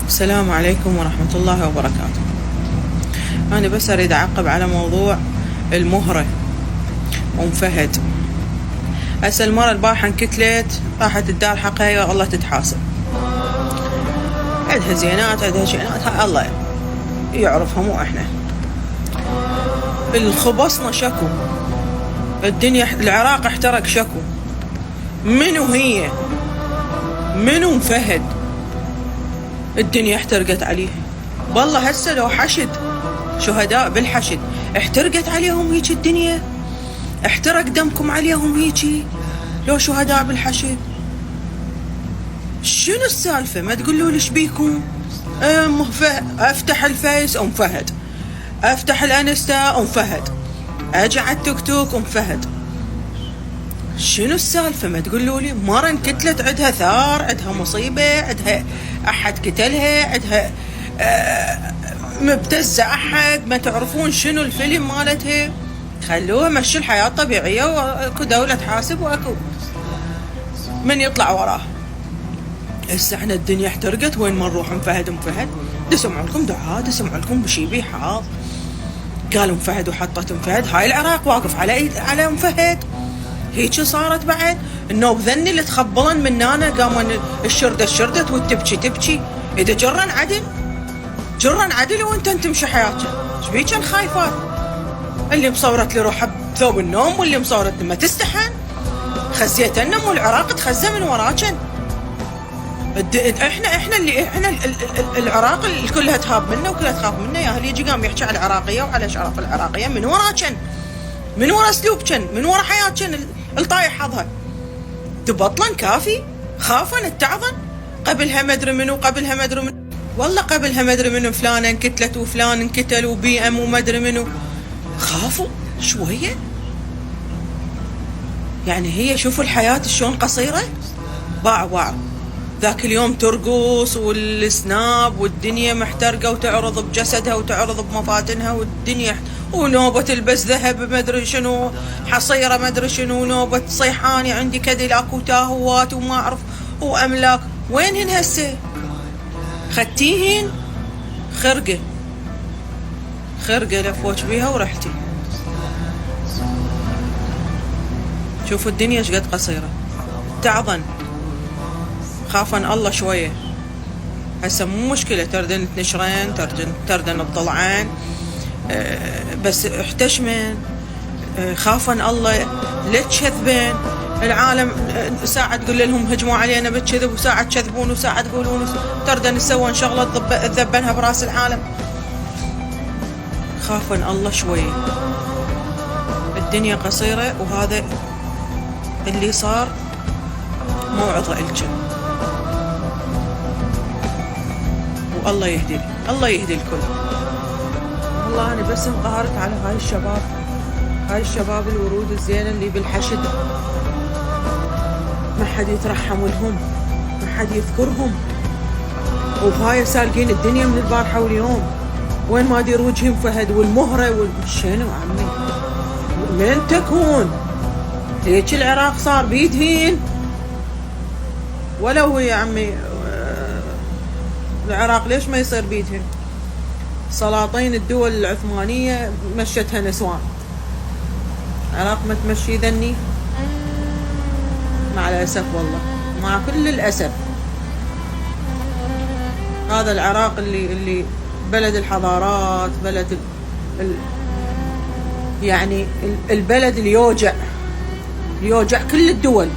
السلام عليكم ورحمة الله وبركاته. أنا بس أريد أعقب على موضوع المهرة أم فهد. هسه المرة البارحة انكتلت، راحت الدار حقها والله تتحاسب، عندها زينات عندها شينات، الله يعرفها مو احنا. الخبصنا شكو، الدنيا العراق احترق شكو. منو هي؟ منو ام فهد؟ الدنيا احترقت عليها والله. هسه لو حشد شهداء بالحشد احترقت عليهم هيك الدنيا، احترق دمكم عليهم هيك لو شهداء بالحشد. شنو السالفة؟ ما تقولوا ليش بيكم؟ افتح الفيس ام فهد، افتح الانستا ام فهد، اجي على التيك توك ام فهد. شنو السالفة؟ ما تقولوا لي. مرة انكتلت عندها ثار، عندها مصيبة، عندها احد كتلها، عندها مبتزة احد، ما تعرفون شنو الفيلم مالتها. خلوها مشي الحياة طبيعية، واكو دولة تحاسب واكو من يطلع وراها. هسه احنا الدنيا احترقت، وين ما نروح ام فهد ام فهد. دسمعوا لكم دعاء، دسمعوا لكم بشي حاض. قالوا ام فهد وحطت ام فهد، هاي العراق واقف على ام فهد. هيك صارت بعد. النوب ذني اللي تخبلن من هنا قاموا الشردت والتبكي تبكي. اذا جرن عدل وانت تمشي حياتك، ايش بيكن خايفات؟ اللي مصورت لي روحها بثوب النوم، واللي مصورت لي ما تستحن. خزيتنا مو العراق تخزى من وراكن. احنا العراق كلها تهاب منا وكلها تخاف منا. يا هل يجي قام يحكي على العراقيه وعلى شرف العراقيه من وراكن، من ورا اسلوبكن، من ورا حياتكن الطايح حظها. تبطلن كافي، خافن التعظن. قبلها مدري منو، قبلها مدري منو، والله قبلها مدري منو، فلانه انكتلت وفلان انكتل وبي ام ومدري منو. خافوا شويه يعني. هي شوفوا الحياه شلون قصيره. باع ذاك اليوم ترقص والسناب والدنيا محترقه، وتعرض بجسدها وتعرض بمفاتنها والدنيا، ونوبة تلبس ذهب مدري شنو، حصيرة مدري شنو، نوبة صيحاني عندي كاديلاك وتاهوات وما أعرف وأملاك. وينهن هسه؟ خدتيهن خرقة لفوش بيها ورحتي. شوفوا الدنيا شقد قصيرة. تعظن، خافن الله شوية. هسه مو مشكلة، تردن تنشرين، تردن تطلعين، بس احتشمن، خافن الله، لا تشذبن. العالم ساعة تقول لهم هجموا علينا بالكذب، وساعة تكذبون، وساعة تقولون تردن تسوون شغلة تذبنها براس العالم. خافن الله شوي. الدنيا قصيرة، وهذا اللي صار موعظة إلكم. والله يهدي، الله يهدي الكل. والله أنا بس انقهرت على هاي الشباب الورود الزينة اللي بالحشد. ما حد يترحم لهم، ما حد يذكرهم، وهاي سالقين الدنيا من البارحة واليوم. وين ما دير وجههم فهد والمهرة شنو عمي؟ من تكون هيك العراق صار بيدهين. ولو هو يا عمي العراق ليش ما يصير بيدهن؟ سلاطين الدول العثمانية مشتها نسوان، العراق ما تمشي ذني. مع الأسف والله، مع كل الأسف. هذا العراق اللي بلد الحضارات، بلد يعني البلد اللي يوجع كل الدول،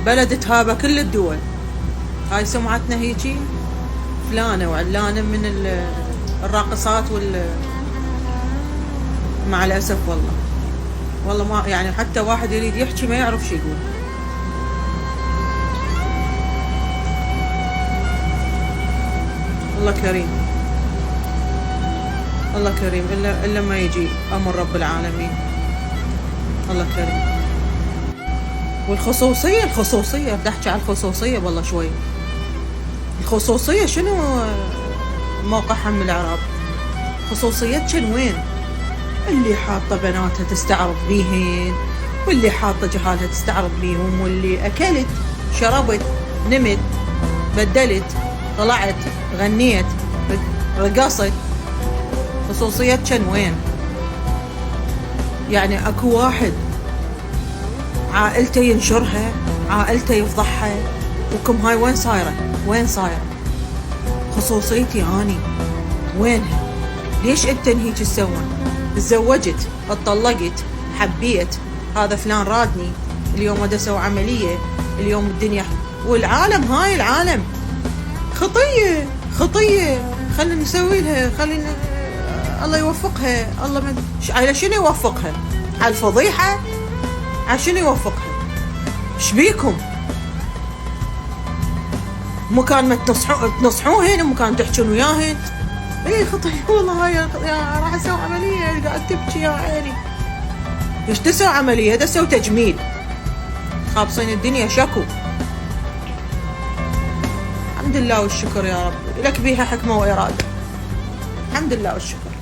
بلد تهابه كل الدول. هاي سمعتنا هيجي فلانة وعلانة من الراقصات مع الأسف والله ما يعني حتى واحد يريد يحكي ما يعرف شو يقول. الله كريم، الله كريم، إلا ما يجي أمر رب العالمين. الله كريم. والخصوصية بدي أحكي على الخصوصية والله شوي. الخصوصية شنو موقعها من العراق؟ خصوصيتشن وين؟ اللي حاطة بناتها تستعرض بيهن، واللي حاطة جهالها تستعرض بيهم، واللي أكلت شربت نمت بدلت طلعت غنيت رقصت، خصوصيتك وين؟ يعني اكو واحد عائلته ينشرها، عائلته يفضحها، وكم هاي وين صايرة؟ وين صايرة خصوصيتي اني؟ وينها؟ ليش انت هيك تسوون؟ تزوجت، اتطلقت، حبيت، هذا فلان رادني، اليوم اسوي عملية، اليوم الدنيا، والعالم هاي العالم خطية خطية، خلينا نسوي لها، خلينا الله يوفقها، الله على شنو يوفقها؟ على الفضيحة؟ على شنو يوفقها؟ ايش بيكم؟ مكان ما تنصحوهن ومكان تحجون وياهن. ايه خطية والله، هاي يا راح اسوي عملية قاعد تبكي يا عيني. ليش تسوي عملية؟ تسوي تجميل، خابصين الدنيا شكو. الحمد لله والشكر يا رب، لك بيها حكمة وإرادة، الحمد لله والشكر.